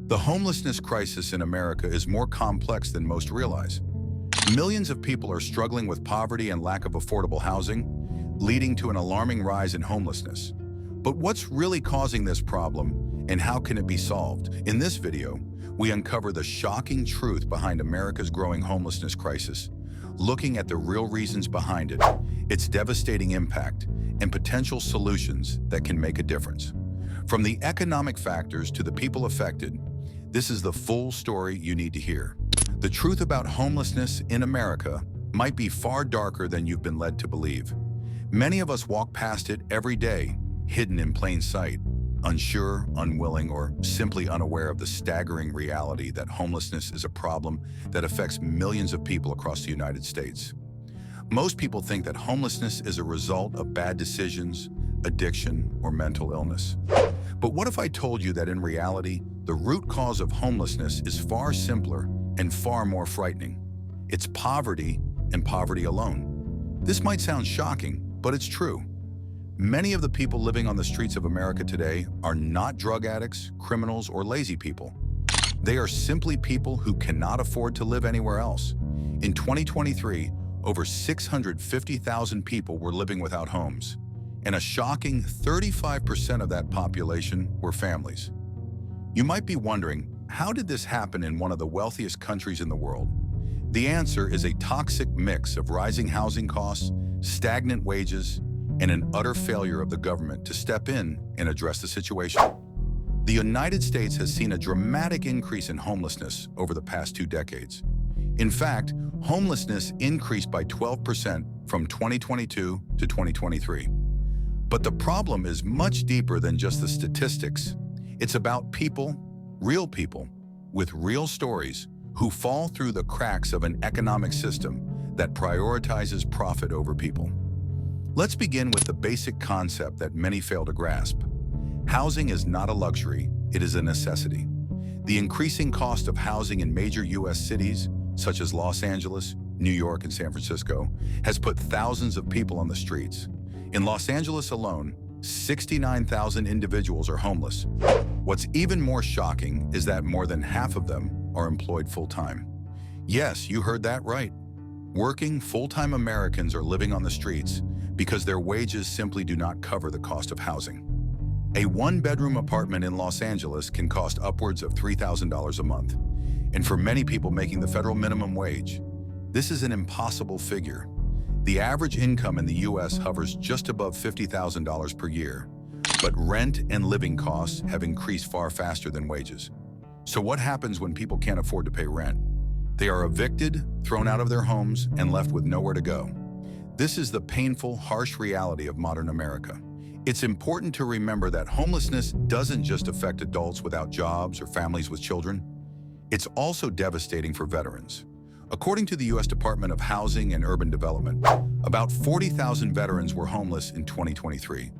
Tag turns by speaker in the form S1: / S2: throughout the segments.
S1: The homelessness crisis in America is more complex than most realize. Millions of people are struggling with poverty and lack of affordable housing, leading to an alarming rise in homelessness. But what's really causing this problem, and how can it be solved? In this video, we uncover the shocking truth behind America's growing homelessness crisis, looking at the real reasons behind it, its devastating impact, and potential solutions that can make a difference. From the economic factors to the people affected, this is the full story you need to hear. The truth about homelessness in America might be far darker than you've been led to believe. Many of us walk past it every day, hidden in plain sight, unsure, unwilling, or simply unaware of the staggering reality that homelessness is a problem that affects millions of people across the United States. Most people think that homelessness is a result of bad decisions, addiction, or mental illness. But what if I told you that in reality, the root cause of homelessness is far simpler and far more frightening? It's poverty, and poverty alone. This might sound shocking, but it's true. Many of the people living on the streets of America today are not drug addicts, criminals, or lazy people. They are simply people who cannot afford to live anywhere else. In 2023, over 650,000 people were living without homes, and a shocking 35% of that population were families. You might be wondering, how did this happen in one of the wealthiest countries in the world? The answer is a toxic mix of rising housing costs, stagnant wages, and an utter failure of the government to step in and address the situation. The United States has seen a dramatic increase in homelessness over the past 2 decades. In fact, homelessness increased by 12% from 2022 to 2023. But the problem is much deeper than just the statistics. It's about people, real people, with real stories, who fall through the cracks of an economic system that prioritizes profit over people. Let's begin with the basic concept that many fail to grasp. Housing is not a luxury, it is a necessity. The increasing cost of housing in major U.S. cities, such as Los Angeles, New York, and San Francisco, has put thousands of people on the streets. In Los Angeles alone, 69,000 individuals are homeless. What's even more shocking is that more than half of them are employed full-time. Yes, you heard that right. Working, full-time Americans are living on the streets because their wages simply do not cover the cost of housing. A one-bedroom apartment in Los Angeles can cost upwards of $3,000 a month. And for many people making the federal minimum wage, this is an impossible figure. The average income in the U.S. hovers just above $50,000 per year, but rent and living costs have increased far faster than wages. So what happens when people can't afford to pay rent? They are evicted, thrown out of their homes, and left with nowhere to go. This is the painful, harsh reality of modern America. It's important to remember that homelessness doesn't just affect adults without jobs or families with children. It's also devastating for veterans. According to the U.S. Department of Housing and Urban Development, about 40,000 veterans were homeless in 2023.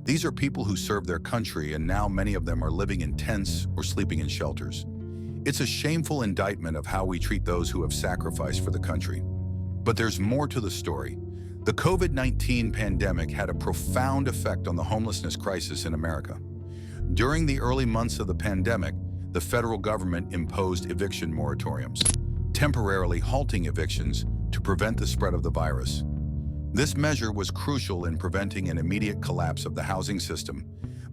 S1: These are people who served their country, and now many of them are living in tents or sleeping in shelters. It's a shameful indictment of how we treat those who have sacrificed for the country. But there's more to the story. The COVID-19 pandemic had a profound effect on the homelessness crisis in America. During the early months of the pandemic, the federal government imposed eviction moratoriums, temporarily halting evictions to prevent the spread of the virus. This measure was crucial in preventing an immediate collapse of the housing system,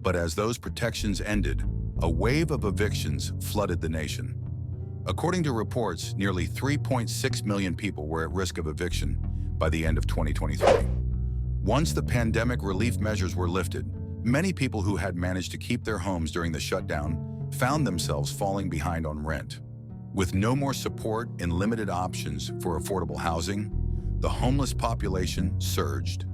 S1: but as those protections ended, a wave of evictions flooded the nation. According to reports, nearly 3.6 million people were at risk of eviction by the end of 2023. Once the pandemic relief measures were lifted, many people who had managed to keep their homes during the shutdown found themselves falling behind on rent. With no more support and limited options for affordable housing, the homeless population surged.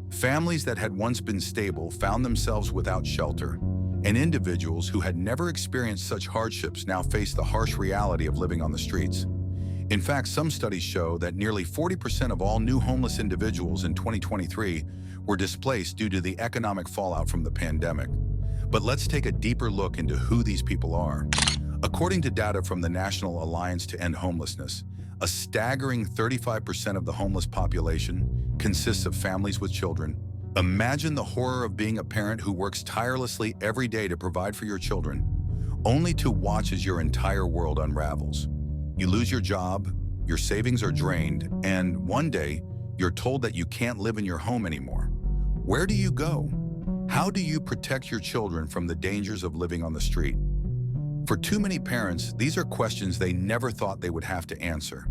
S1: Families that had once been stable found themselves without shelter, and individuals who had never experienced such hardships now face the harsh reality of living on the streets. In fact, some studies show that nearly 40% of all new homeless individuals in 2023 were displaced due to the economic fallout from the pandemic. But let's take a deeper look into who these people are. According to data from the National Alliance to End Homelessness, a staggering 35% of the homeless population consists of families with children. Imagine the horror of being a parent who works tirelessly every day to provide for your children, only to watch as your entire world unravels. You lose your job, your savings are drained, and one day, you're told that you can't live in your home anymore. Where do you go? How do you protect your children from the dangers of living on the street? For too many parents, these are questions they never thought they would have to answer.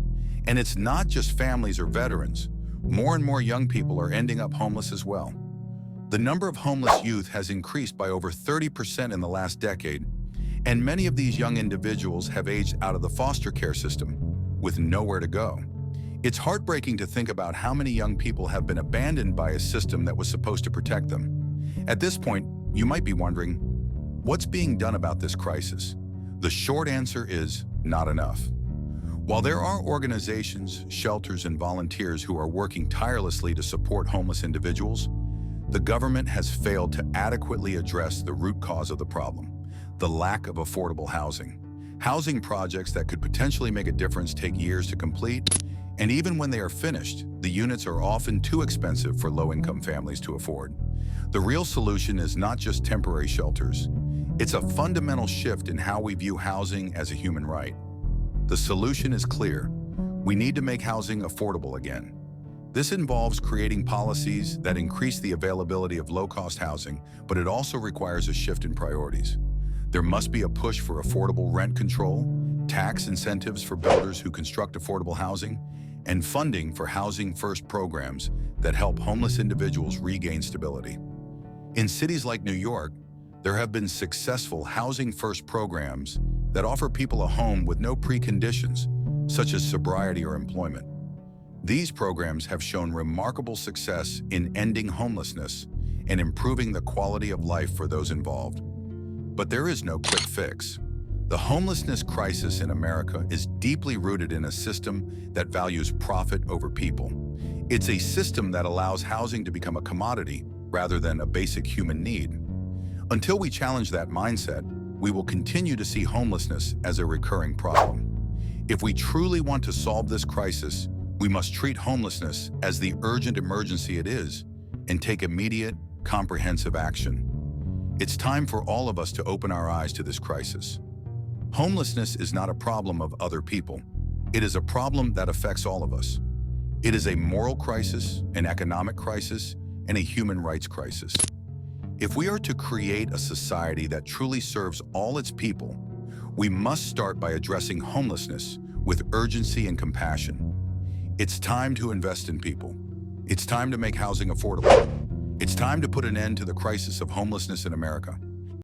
S1: And it's not just families or veterans. More and more young people are ending up homeless as well. The number of homeless youth has increased by over 30% in the last decade, and many of these young individuals have aged out of the foster care system with nowhere to go. It's heartbreaking to think about how many young people have been abandoned by a system that was supposed to protect them. At this point, you might be wondering, what's being done about this crisis? The short answer is not enough. While there are organizations, shelters, and volunteers who are working tirelessly to support homeless individuals, the government has failed to adequately address the root cause of the problem: the lack of affordable housing. Housing projects that could potentially make a difference take years to complete, and even when they are finished, the units are often too expensive for low-income families to afford. The real solution is not just temporary shelters. It's a fundamental shift in how we view housing as a human right. The solution is clear. We need to make housing affordable again. This involves creating policies that increase the availability of low-cost housing, but it also requires a shift in priorities. There must be a push for affordable rent control, tax incentives for builders who construct affordable housing, and funding for Housing First programs that help homeless individuals regain stability. In cities like New York, there have been successful Housing First programs that offer people a home with no preconditions, such as sobriety or employment. These programs have shown remarkable success in ending homelessness and improving the quality of life for those involved. But there is no quick fix. The homelessness crisis in America is deeply rooted in a system that values profit over people. It's a system that allows housing to become a commodity rather than a basic human need. Until we challenge that mindset, we will continue to see homelessness as a recurring problem. If we truly want to solve this crisis, we must treat homelessness as the urgent emergency it is and take immediate, comprehensive action. It's time for all of us to open our eyes to this crisis. Homelessness is not a problem of other people. It is a problem that affects all of us. It is a moral crisis, an economic crisis, and a human rights crisis. If we are to create a society that truly serves all its people, we must start by addressing homelessness with urgency and compassion. It's time to invest in people. It's time to make housing affordable. It's time to put an end to the crisis of homelessness in America.